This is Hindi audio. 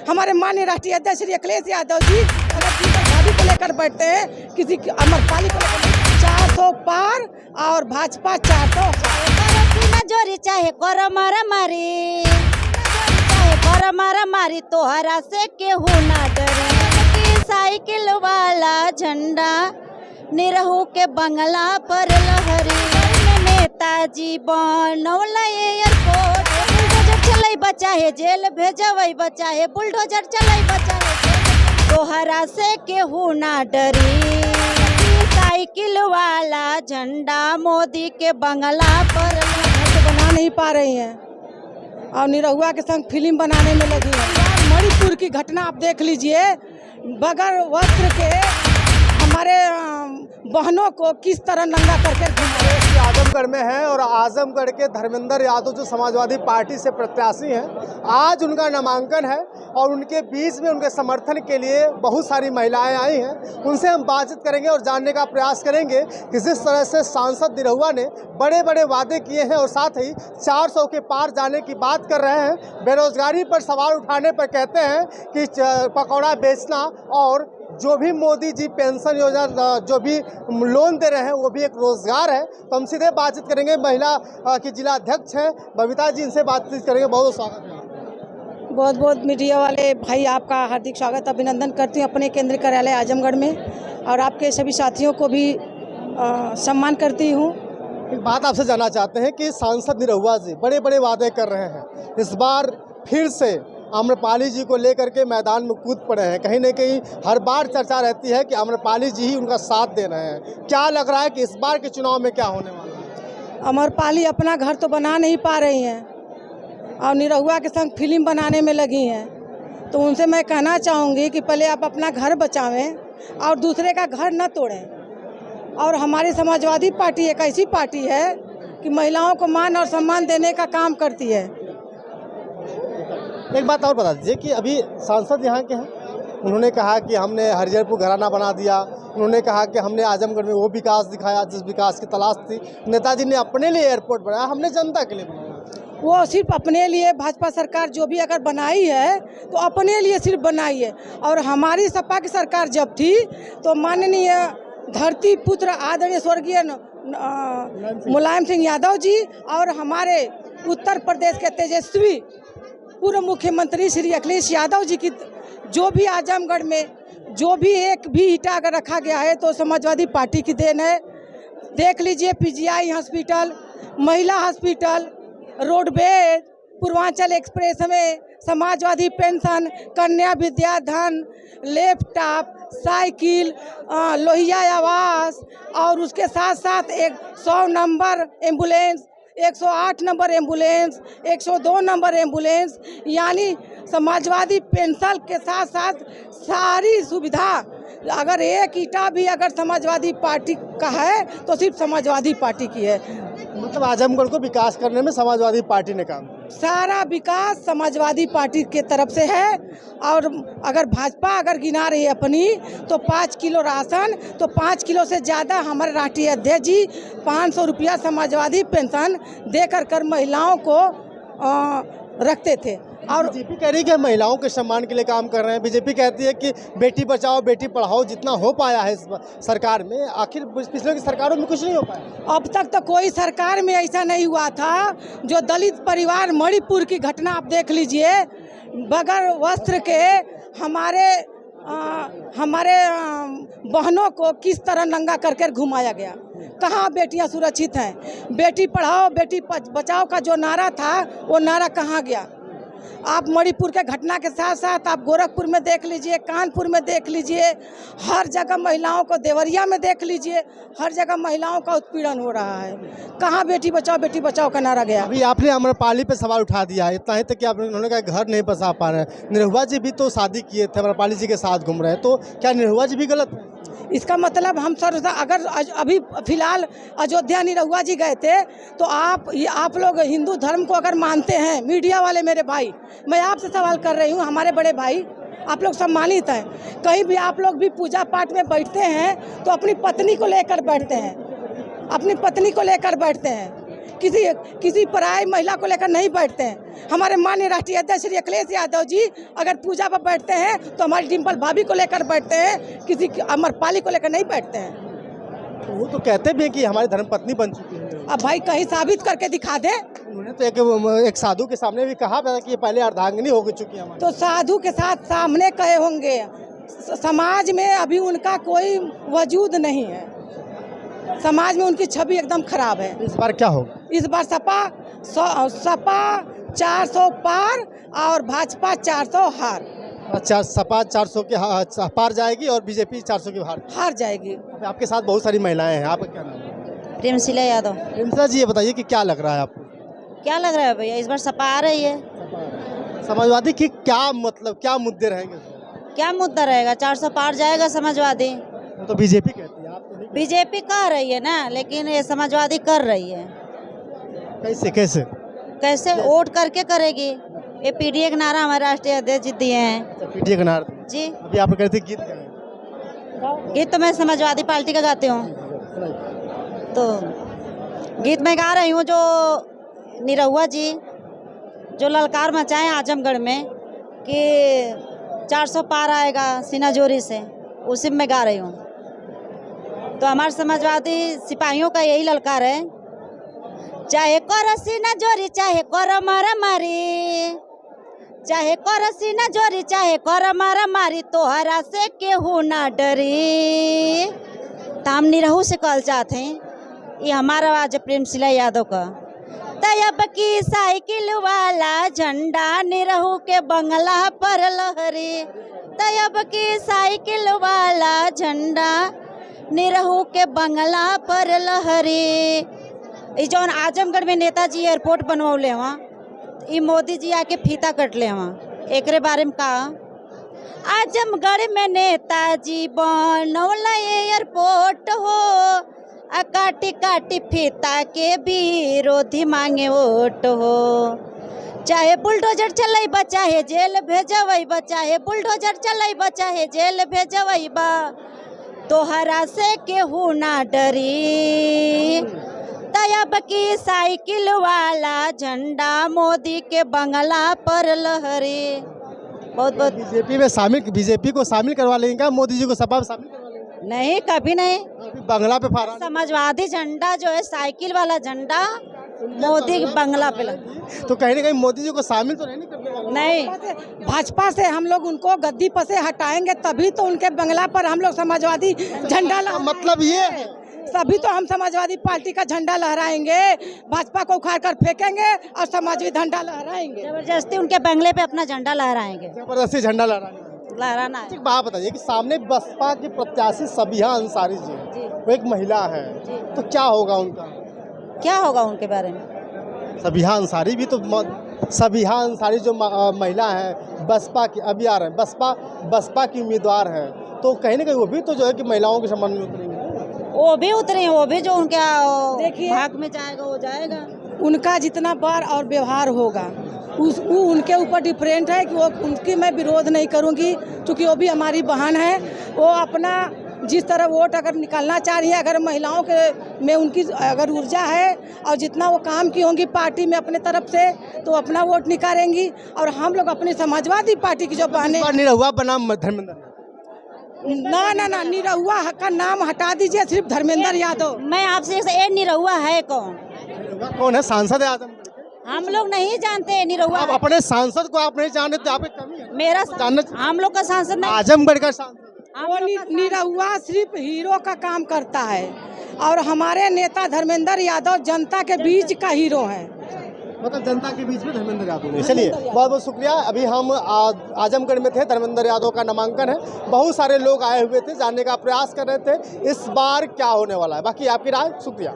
हमारे माननीय राष्ट्रीय अध्यक्ष श्री अखिलेश यादव जी अगर भाभी को लेकर बैठते हैं, किसी अमरपाली को लेकर 400 पार और भाजपा 400 जोरी चाहे कर मारा मारी, चाहे कर मारा मारी तोहरा से केहू ना डरे। साइकिल वाला झंडा निरहू के बंगला पर लहरी, नेताजी बनौला एयरपोर्ट। बुलडोजर चलाई बचा है जेल भेजवई बचा है, बुलडोजर चलाई बचा है तोहरा से केहू ना डरी। साइकिल वाला झंडा मोदी के बंगला पर बना नहीं पा रही हैं और निरहुआ के संग फिल्म बनाने में लगी है। मणिपुर की घटना आप देख लीजिए, बगैर वस्त्र के हमारे बहनों को किस तरह नंगा करके आजमगढ़ में है और आजमगढ़ के धर्मेंद्र यादव जो समाजवादी पार्टी से प्रत्याशी हैं, आज उनका नामांकन है और उनके बीच में उनके समर्थन के लिए बहुत सारी महिलाएं आई हैं। उनसे हम बातचीत करेंगे और जानने का प्रयास करेंगे कि जिस तरह से सांसद निरहुआ ने बड़े बड़े वादे किए हैं और साथ ही 400 के पार जाने की बात कर रहे हैं, बेरोजगारी पर सवाल उठाने पर कहते हैं कि पकौड़ा बेचना और जो भी मोदी जी पेंशन योजना जो भी लोन दे रहे हैं वो भी एक रोजगार है। तो हम सीधे बातचीत करेंगे, महिला की जिला अध्यक्ष हैं बबीता जी, इनसे बातचीत करेंगे। बहुत स्वागत है। बहुत बहुत मीडिया वाले भाई आपका हार्दिक स्वागत अभिनंदन करती हूँ अपने केंद्रीय कार्यालय आजमगढ़ में और आपके सभी साथियों को भी सम्मान करती हूँ। एक बात आपसे जानना चाहते हैं कि सांसद निरहुआ जी बड़े बड़े वादे कर रहे हैं, इस बार फिर से आम्रपाली जी को लेकर के मैदान में कूद पड़े हैं। कहीं न कहीं हर बार चर्चा रहती है कि आम्रपाली जी ही उनका साथ दे रहे हैं। क्या लग रहा है कि इस बार के चुनाव में क्या होने वाला है? आम्रपाली अपना घर तो बना नहीं पा रही हैं और निरहुआ के संग फिल्म बनाने में लगी हैं, तो उनसे मैं कहना चाहूँगी कि पहले आप अपना घर बचावें और दूसरे का घर न तोड़ें। और हमारी समाजवादी पार्टी एक ऐसी पार्टी है कि महिलाओं को मान और सम्मान देने का काम करती है। एक बात और बता दीजिए कि अभी सांसद यहाँ के हैं, उन्होंने कहा कि हमने हरिजनपुर घराना बना दिया, उन्होंने कहा कि हमने आजमगढ़ में वो विकास दिखाया जिस विकास की तलाश थी। नेताजी ने अपने लिए एयरपोर्ट बनाया, हमने जनता के लिए बनाया। वो सिर्फ अपने लिए भाजपा सरकार जो भी अगर बनाई है तो अपने लिए सिर्फ बनाई है। और हमारी सपा की सरकार जब थी तो माननीय धरती पुत्र आदरणीय स्वर्गीय मुलायम सिंह यादव जी और हमारे उत्तर प्रदेश के तेजस्वी पूर्व मुख्यमंत्री श्री अखिलेश यादव जी की जो भी आजमगढ़ में जो भी एक भी ईंटा अगर रखा गया है तो समाजवादी पार्टी की देन है। देख लीजिए पीजीआई हॉस्पिटल, महिला हॉस्पिटल, रोडवेज, पूर्वांचल एक्सप्रेस में समाजवादी पेंशन, कन्या विद्याधन, लैपटॉप, साइकिल, लोहिया आवास और उसके साथ साथ एक 100 number ambulance, 108 number ambulance, 102 number ambulance, यानी समाजवादी पेंशन के साथ साथ सारी सुविधा। अगर एक ईंटा भी अगर समाजवादी पार्टी का है तो सिर्फ समाजवादी पार्टी की है। मतलब आजमगढ़ को विकास करने में समाजवादी पार्टी ने काम, सारा विकास समाजवादी पार्टी के तरफ से है। और अगर भाजपा अगर गिना रही है अपनी तो 5 किलो राशन, तो 5 किलो से ज़्यादा हमारे राष्ट्रीय अध्यक्ष जी 500 रुपया समाजवादी पेंशन देकर कर महिलाओं को रखते थे। और बीजेपी कह रही है कि महिलाओं के सम्मान के लिए काम कर रहे हैं। बीजेपी कहती है कि बेटी बचाओ बेटी पढ़ाओ जितना हो पाया है इस सरकार में, आखिर पिछले की सरकारों में कुछ नहीं हो पाया। अब तक तो कोई सरकार में ऐसा नहीं हुआ था। जो दलित परिवार मणिपुर की घटना आप देख लीजिए, बगैर वस्त्र के हमारे बहनों को किस तरह नंगा करके घुमाया गया। कहाँ बेटियां सुरक्षित हैं? बेटी पढ़ाओ बेटी बचाओ का जो नारा था वो नारा कहाँ गया? आप मणिपुर के घटना के साथ साथ आप गोरखपुर में देख लीजिए, कानपुर में देख लीजिए, हर जगह महिलाओं को, देवरिया में देख लीजिए, हर जगह महिलाओं का उत्पीड़न हो रहा है। कहाँ बेटी बचाओ का नारा गया? अभी आपने आम्रपाली पे सवाल उठा दिया है, इतना ही तक कि उन्होंने कहा घर नहीं बसा पा रहे हैं। निरहुआ जी भी तो शादी किए थे, आम्रपाली जी के साथ घूम रहे हैं, तो क्या निरहुआ जी भी गलत है? इसका मतलब हम सर अगर अभी फिलहाल अयोध्या निरहुआ जी गए थे तो आप लोग हिंदू धर्म को अगर मानते हैं, मीडिया वाले मेरे भाई, मैं आपसे सवाल कर रही हूँ, हमारे बड़े भाई आप लोग सम्मानित हैं, कहीं भी आप लोग भी पूजा पाठ में बैठते हैं तो अपनी पत्नी को लेकर बैठते हैं, अपनी पत्नी को लेकर बैठते हैं। किसी पराई महिला को लेकर नहीं बैठते हैं। हमारे माननीय राष्ट्रीय अध्यक्ष श्री अखिलेश यादव जी अगर पूजा पर बैठते हैं तो हमारी डिम्पल भाभी को लेकर बैठते हैं, किसी अमरपाली को लेकर नहीं बैठते हैं। वो तो कहते भी हैं कि हमारी धर्मपत्नी बन चुकी है। अब भाई कहीं साबित करके दिखा दे। उन्होंने तो एक साधु के सामने भी कहा था कि ये पहले अर्धांगिनी हो चुकी है हमारी। तो साधु के साथ सामने कहे होंगे, समाज में अभी उनका कोई वजूद नहीं है, समाज में उनकी छवि एकदम खराब है। इस बार क्या होगा? इस बार सपा 400 पार और भाजपा 400 हार। अच्छा, सपा 400 के पार जाएगी और बीजेपी 400 की हार जाएगी। आपके साथ बहुत सारी महिलाएं हैं, आपका क्या नाम है? प्रेमशिला यादव। प्रेमशिला जी, ये बताइए कि क्या लग रहा है आपको? क्या लग रहा है भैया, इस बार सपा आ रही है। समाजवादी की क्या क्या मुद्दे रहेंगे? क्या मुद्दा रहेगा, 400 पार जाएगा समाजवादी। वो तो बीजेपी कहती है, आप तो नहीं। बीजेपी कह रही है ना, लेकिन ये समाजवादी कर रही है। कैसे कैसे वोट करके करेगी। ये पीडीए का नारा हमारे राष्ट्रीय अध्यक्ष जी दिए हैं। पीडीए का नारा जी। अभी आप कहते गीत गाएं। गीत तो मैं समाजवादी पार्टी का गाती हूँ, तो गीत मैं गा रही हूँ जो निरहुआ जी जो ललकार मचाए आजमगढ़ में कि 400 पार आएगा सीना जोरी से, उसी में गा रही हूँ। तो हमारे समाजवादी सिपाहियों का यही ललकार है, चाहे कर सीना जोरी चाहे कर मारा मारी, चाहे कर सीना जोरी चाहे कर मारा मारी, तोहरा से केहू ना डरी। तो हम निरहू से कहल चाहते हैं, ये हमारा आवाज है प्रेमशिला यादव का। तब की साइकिल वाला झंडा निरहू के बंगला पर लहरी, तब की साइकिल वाला झंडा निरहू के बंगला पर लहरी। जौन आजमगढ़ में नेताजी एयरपोर्ट बनवले वहाँ, ये मोदी जी आके फीता कटले वहाँ, एकरे बारे में कहा आजमगढ़ में नेताजी बनवले एयरपोर्ट हो, काटी काटी फीता के विरोधी मांगे वोट हो। चाहे बुलडोजर चलैबा चाहे जेल भेजबा, चाहे बुलडोजर चलैबा चाहे जेल भेजबा, तोहरा से केहू ना डरी। तब की साइकिल वाला झंडा मोदी के बंगला पर लहरी। बहुत बहुत बीजेपी को शामिल करवा लेंगे क्या? मोदी जी को सपा में शामिल करवा लेंगे? नहीं, कभी नहीं। अभी बंगला पे फहरा समाजवादी झंडा जो है, साइकिल वाला झंडा मोदी के बंगला पे लगा। तो कहीं ना कहीं मोदी जी को शामिल तो नहीं करने वाले? नहीं, भाजपा से हम लोग उनको गद्दी पर से हटाएंगे तभी तो उनके बंगला पर हम लोग समाजवादी झंडा मतलब ये है, तभी तो हम समाजवादी पार्टी का झंडा लहराएंगे, भाजपा को उखाड़ कर फेंकेंगे और समाजवादी झंडा लहराएंगे। जबरदस्ती उनके बंगले पे अपना झंडा लहराएंगे, जबरदस्ती झंडा लहराना है। एक बात बताइए कि सामने बसपा की प्रत्याशी सबिहा अंसारी जी, वो एक महिला है, तो क्या होगा उनका? क्या होगा उनके बारे में? सबिहा अंसारी भी तो, सबिहा अंसारी जो महिला है बसपा की, अभी आ रहे हैं बसपा की उम्मीदवार है, तो कहीं ना कहीं वो भी तो जो है कि महिलाओं के संबंध में उतरेंगे। वो भी उतरे, वो भी जो उनका भाग में जाएगा वो जाएगा। उनका जितना बार और व्यवहार होगा वो उनके ऊपर डिफरेंट है कि वो उनकी मैं विरोध नहीं करूंगी, क्योंकि वो भी हमारी बहन है। वो अपना जिस तरह वोट अगर निकालना चाह रही है, अगर महिलाओं के में उनकी अगर ऊर्जा है और जितना वो काम की होंगी पार्टी में अपने तरफ से, तो अपना वोट निकालेंगी। और हम लोग अपनी समाजवादी पार्टी की जो बहनें, निरहुआ बनाम धर्मेंद्र, ना निरहुआ का नाम हटा दीजिए, सिर्फ धर्मेंद्र यादव। मैं आपसे निरहुआ है कौन है? सांसद है आजमगढ़? हम लोग नहीं जानते निरहुआ। आप अपने सांसद को आप नहीं जानते तो आप एक कमी है। मेरा हम लोग का सांसद नहीं, आजमगढ़ का सांसद। वो निरहुआ सिर्फ हीरो का काम करता है और हमारे नेता धर्मेंद्र यादव जनता के बीच का हीरो है, मतलब जनता के बीच में धर्मेंद्र यादव। चलिए, बहुत बहुत शुक्रिया। अभी हम आजमगढ़ में थे, धर्मेंद्र यादव का नामांकन है, बहुत सारे लोग आए हुए थे, जानने का प्रयास कर रहे थे इस बार क्या होने वाला है। बाकी आपकी राय? शुक्रिया।